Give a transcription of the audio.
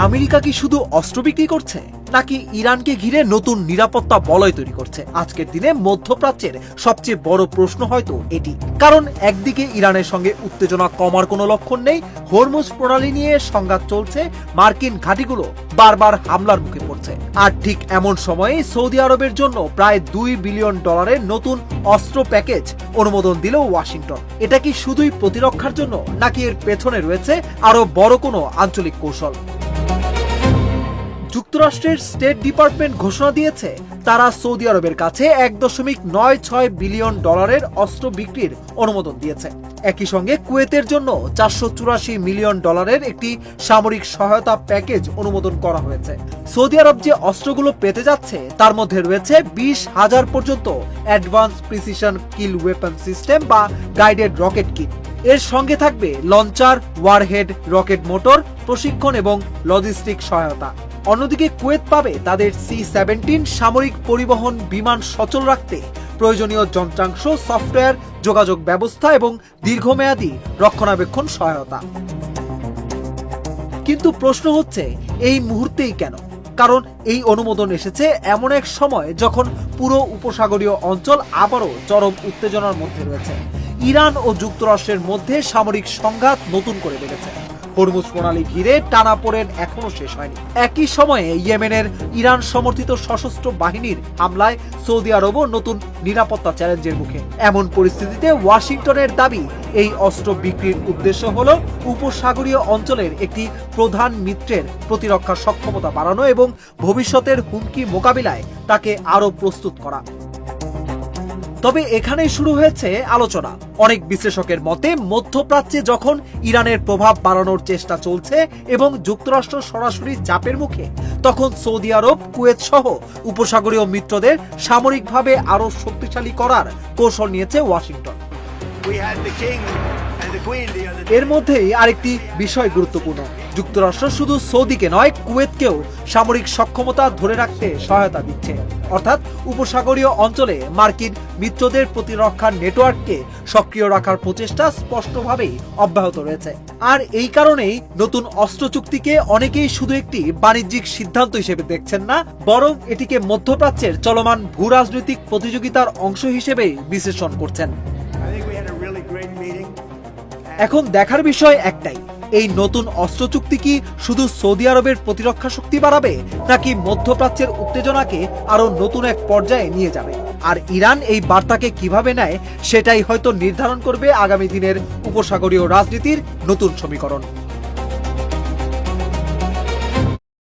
America কি শুধু অস্ত্র বিক্রি করছে নাকি ইরানকে ঘিরে নতুন নিরাপত্তা বলয় তৈরি করছে? আজকের দিনে মধ্যপ্রাচ্যের সবচেয়ে বড় প্রশ্ন হয়তো এটি। কারণ একদিকে ইরানের সঙ্গে উত্তেজনা কমার কোনো লক্ষণ নেই, হরমুজ প্রণালী নিয়ে সংঘাত চলছে, মার্কিন ঘাঁটিগুলো বারবার হামলার মুখে পড়ছে। আর ঠিক এমন সময়ে সৌদি আরবের জন্য প্রায় $2 বিলিয়ন নতুন অস্ত্র প্যাকেজ অনুমোদন দিল ওয়াশিংটন। এটা কি শুধুই প্রতিরক্ষার জন্য নাকি এর পেছনে রয়েছে আরো বড় কোনো আঞ্চলিক কৌশল? যুক্তরাষ্ট্রের স্টেট ডিপার্টমেন্ট ঘোষণা দিয়েছে তারা সৌদি আরবের কাছে $1.96 বিলিয়ন অস্ত্র বিক্রির অনুমোদন দিয়েছে। একই সঙ্গে কুয়েতের জন্য $484 মিলিয়ন একটি সামরিক সহায়তা প্যাকেজ অনুমোদন করা হয়েছে। সৌদি আরব যে অস্ত্রগুলো পেতে যাচ্ছে তার মধ্যে রয়েছে 20,000 পর্যন্ত অ্যাডভান্স প্রিসিশন কিল ওয়েপন সিস্টেম বা গাইডেড রকেট কিট। এর সঙ্গে থাকবে লঞ্চার, ওয়ারহেড, রকেট মোটর, প্রশিক্ষণ এবং লজিস্টিক সহায়তা। অন্যদিকে কুয়েত পাবে তাদের C-17 সামরিক পরিবহন বিমান সচল রাখতে প্রয়োজনীয় যন্ত্রাংশ, সফটওয়্যার, যোগাযোগ ব্যবস্থা এবং দীর্ঘমেয়াদী রক্ষণাবেক্ষণ সহায়তা। কিন্তু প্রশ্ন হচ্ছে এই মুহূর্তেই কেন? কারণ এই অনুমোদন এসেছে এমন এক সময় যখন পুরো উপসাগরীয় অঞ্চল আবারও চরম উত্তেজনার মধ্যে রয়েছে। ইরান ও যুক্তরাষ্ট্রের মধ্যে সামরিক সংঘাত নতুন করে বেড়েছে। হরমুজ প্রণালী ঘিরে টানাপোড়েন এখনো শেষ হয়নি। একই সময়ে ইয়েমেনের ইরান সমর্থিত সশস্ত্র বাহিনীর হামলায় সৌদি আরবও নতুন নিরাপত্তা চ্যালেঞ্জের মুখে। এমন পরিস্থিতিতে ওয়াশিংটনের দাবি এই অস্ত্র বিক্রির উদ্দেশ্য হল উপসাগরীয় অঞ্চলের একটি প্রধান মিত্রের প্রতিরক্ষা সক্ষমতা বাড়ানো এবং ভবিষ্যতের হুমকি মোকাবিলায় তাকে আরও প্রস্তুত করা। তবে এখানেই শুরু হয়েছে আলোচনা। অনেক বিশ্লেষকের মতে মধ্যপ্রাচ্যে যখন ইরানের প্রভাব বাড়ানোর চেষ্টা চলছে এবং যুক্তরাষ্ট্র সরাসরি চাপের মুখে, তখন সৌদি আরব, কুয়েত সহ উপসাগরীয় মিত্রদের সামরিকভাবে আরো শক্তিশালী করার কৌশল নিয়েছে ওয়াশিংটন। এর মধ্যেই আরেকটি বিষয় গুরুত্বপূর্ণ। যুক্তরাষ্ট্র শুধু সৌদিকে নয়, কুয়েতকেও সামরিক সক্ষমতা ধরে রাখতে সহায়তা দিচ্ছে। অর্থাৎ উপসাগরীয় অঞ্চলে মার্কিন মিত্রদের প্রতিরক্ষার নেটওয়ার্ককে সক্রিয় রাখার প্রচেষ্টা স্পষ্টভাবেই অব্যাহত রয়েছে। আর এই কারণেই নতুন অস্ত্র চুক্তিকে অনেকেই শুধু একটি বাণিজ্যিক সিদ্ধান্ত হিসেবে দেখছেন না, বরং এটিকে মধ্যপ্রাচ্যের চলমান ভূ রাজনৈতিক প্রতিযোগিতার অংশ হিসেবে বিশ্লেষণ করছেন। এখন দেখার বিষয় একটাই, এই নতুন অস্ত্র চুক্তি কি শুধু সৌদি আরবের প্রতিরক্ষা শক্তি বাড়াবে নাকি মধ্যপ্রাচ্যের উত্তেজনাকে আরো নতুন এক পর্যায়ে নিয়ে যাবে? আর ইরান এই বার্তাকে কিভাবে নেয় সেটাই হয়তো নির্ধারণ করবে আগামী দিনের উপসাগরীয় রাজনীতির নতুন সমীকরণ।